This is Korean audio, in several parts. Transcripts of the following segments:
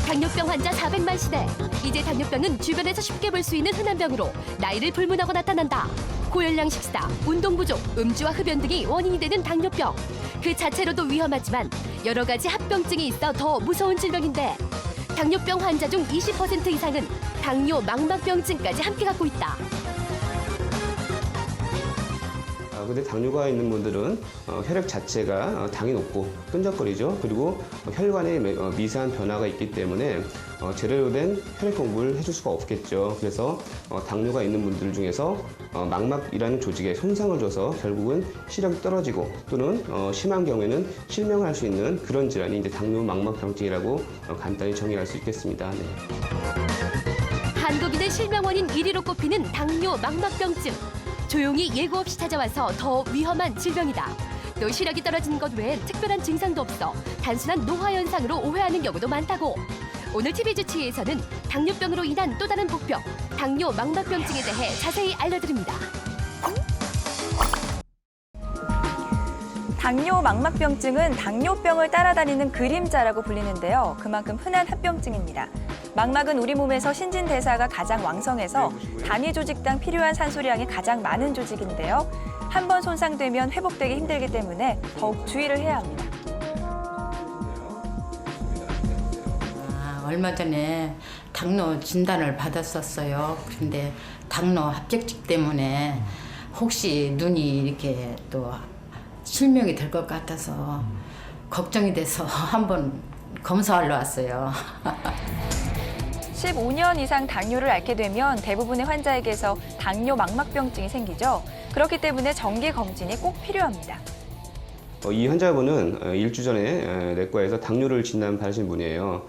당뇨병 환자 400만 시대. 이제 당뇨병은 주변에서 쉽게 볼 수 있는 흔한 병으로 나이를 불문하고 나타난다. 고열량 식사, 운동 부족, 음주와 흡연 등이 원인이 되는 당뇨병. 그 자체로도 위험하지만 여러 가지 합병증이 있어 더 무서운 질병인데 당뇨병 환자 중 20% 이상은 당뇨 망막병증까지 함께 갖고 있다. 근데 당뇨가 있는 분들은 혈액 자체가 당이 높고 끈적거리죠. 그리고 혈관에 미세한 변화가 있기 때문에 제대로 된 혈액 공급을 해줄 수가 없겠죠. 그래서 당뇨가 있는 분들 중에서 망막이라는 조직에 손상을 줘서 결국은 시력이 떨어지고 또는 심한 경우에는 실명을 할 수 있는 그런 질환이 이제 당뇨 망막병증이라고 간단히 정의할 수 있겠습니다. 네. 한국인의 실명 원인 1위로 꼽히는 당뇨 망막병증. 조용히 예고 없이 찾아와서 더 위험한 질병이다. 또 시력이 떨어지는 것 외엔 특별한 증상도 없어 단순한 노화 현상으로 오해하는 경우도 많다고. 오늘 TV 주치의에서는 당뇨병으로 인한 또 다른 복병, 당뇨 망막병증에 대해 자세히 알려드립니다. 당뇨 망막병증은 당뇨병을 따라다니는 그림자라고 불리는데요. 그만큼 흔한 합병증입니다. 망막은 우리 몸에서 신진대사가 가장 왕성해서 단위 조직당 필요한 산소량이 가장 많은 조직인데요. 한 번 손상되면 회복되기 힘들기 때문에 더욱 주의를 해야 합니다. 얼마 전에 당뇨 진단을 받았었어요. 그런데 당뇨 합병증 때문에 혹시 눈이 이렇게 또 실명이 될 것 같아서 걱정이 돼서 한번 검사하러 왔어요. 15년 이상 당뇨를 앓게 되면 대부분의 환자에게서 당뇨 망막병증이 생기죠. 그렇기 때문에 정기 검진이 꼭 필요합니다. 이 환자분은 일주 전에 내과에서 당뇨를 진단받으신 분이에요.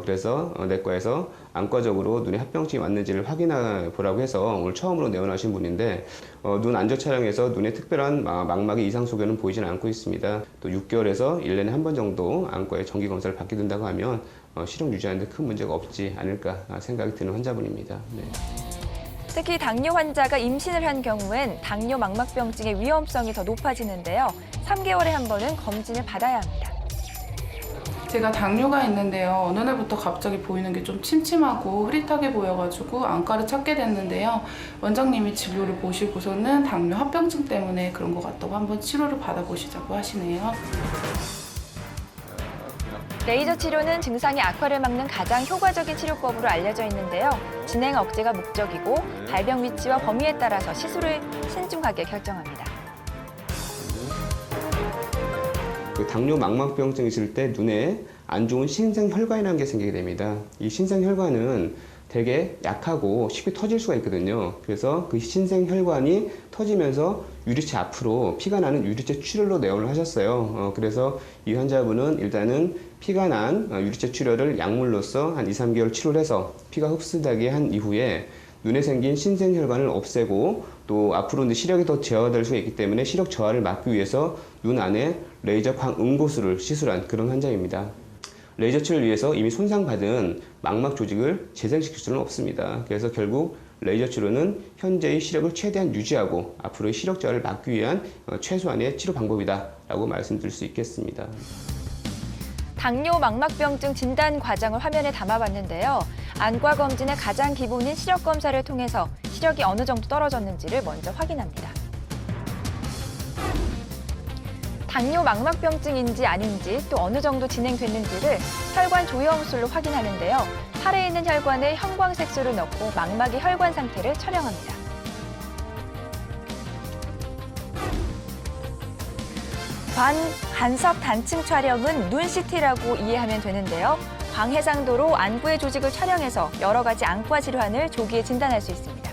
그래서 내과에서 안과적으로 눈에 합병증이 왔는지를 확인해 보라고 해서 오늘 처음으로 내원하신 분인데 눈 안저 촬영에서 눈에 특별한 망막의 이상 소견은 보이지는 않고 있습니다. 또 6개월에서 1년에 한 번 정도 안과에 정기 검사를 받게 된다고 하면 시력 유지하는 데 큰 문제가 없지 않을까 생각이 드는 환자분입니다. 네. 특히 당뇨 환자가 임신을 한 경우엔 당뇨 망막병증의 위험성이 더 높아지는데요. 3개월에 한 번은 검진을 받아야 합니다. 제가 당뇨가 있는데요. 어느 날부터 갑자기 보이는 게 좀 침침하고 흐릿하게 보여가지고 안과를 찾게 됐는데요. 원장님이 진료를 보시고서는 당뇨 합병증 때문에 그런 것 같다고 한번 치료를 받아보시자고 하시네요. 레이저 치료는 증상의 악화를 막는 가장 효과적인 치료법으로 알려져 있는데요. 진행 억제가 목적이고 발병 위치와 범위에 따라서 시술을 신중하게 결정합니다. 당뇨 망막병증이 있을 때 눈에 안 좋은 신생혈관이라는 게 생기게 됩니다. 이 신생혈관은 되게 약하고 쉽게 터질 수가 있거든요. 그래서 그 신생혈관이 터지면서 유리체 앞으로 피가 나는 유리체 출혈로 내원을 하셨어요. 그래서 이 환자분은 일단은 피가 난 유리체 출혈을 약물로서 한 2, 3개월 치료를 해서 피가 흡수되게 한 이후에 눈에 생긴 신생혈관을 없애고 또 앞으로 시력이 더 저하될 수 있기 때문에 시력 저하를 막기 위해서 눈 안에 레이저 광응고수를 시술한 그런 환자입니다. 레이저 치료를 위해서 이미 손상받은 망막 조직을 재생시킬 수는 없습니다. 그래서 결국 레이저 치료는 현재의 시력을 최대한 유지하고 앞으로의 시력 저하를 막기 위한 최소한의 치료 방법이다라고 말씀드릴 수 있겠습니다. 당뇨 망막병증 진단 과정을 화면에 담아봤는데요. 안과 검진의 가장 기본인 시력 검사를 통해서 시력이 어느 정도 떨어졌는지를 먼저 확인합니다. 당뇨 망막병증인지 아닌지 또 어느 정도 진행됐는지를 혈관 조형술로 확인하는데요. 팔에 있는 혈관에 형광색소를 넣고 망막의 혈관 상태를 촬영합니다. 간섭 단층 촬영은 눈 CT라고 이해하면 되는데요. 광해상도로 안구의 조직을 촬영해서 여러 가지 안과 질환을 조기에 진단할 수 있습니다.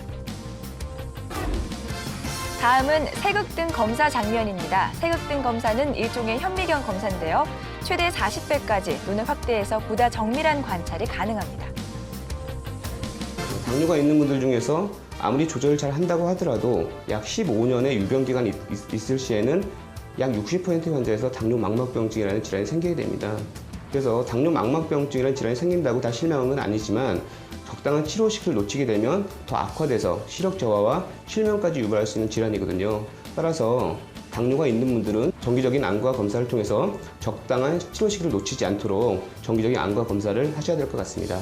다음은 세극등 검사 장면입니다. 세극등 검사는 일종의 현미경 검사인데요. 최대 40배까지 눈을 확대해서 보다 정밀한 관찰이 가능합니다. 당뇨가 있는 분들 중에서 아무리 조절을 잘 한다고 하더라도 약 15년의 유병기간이 있을 시에는 약 60%의 환자에서 당뇨 망막병증이라는 질환이 생기게 됩니다. 그래서 당뇨 망막병증이라는 질환이 생긴다고 다 실명한 건 아니지만 적당한 치료 시기를 놓치게 되면 더 악화돼서 시력 저하와 실명까지 유발할 수 있는 질환이거든요. 따라서 당뇨가 있는 분들은 정기적인 안과 검사를 통해서 적당한 치료 시기를 놓치지 않도록 정기적인 안과 검사를 하셔야 될 것 같습니다.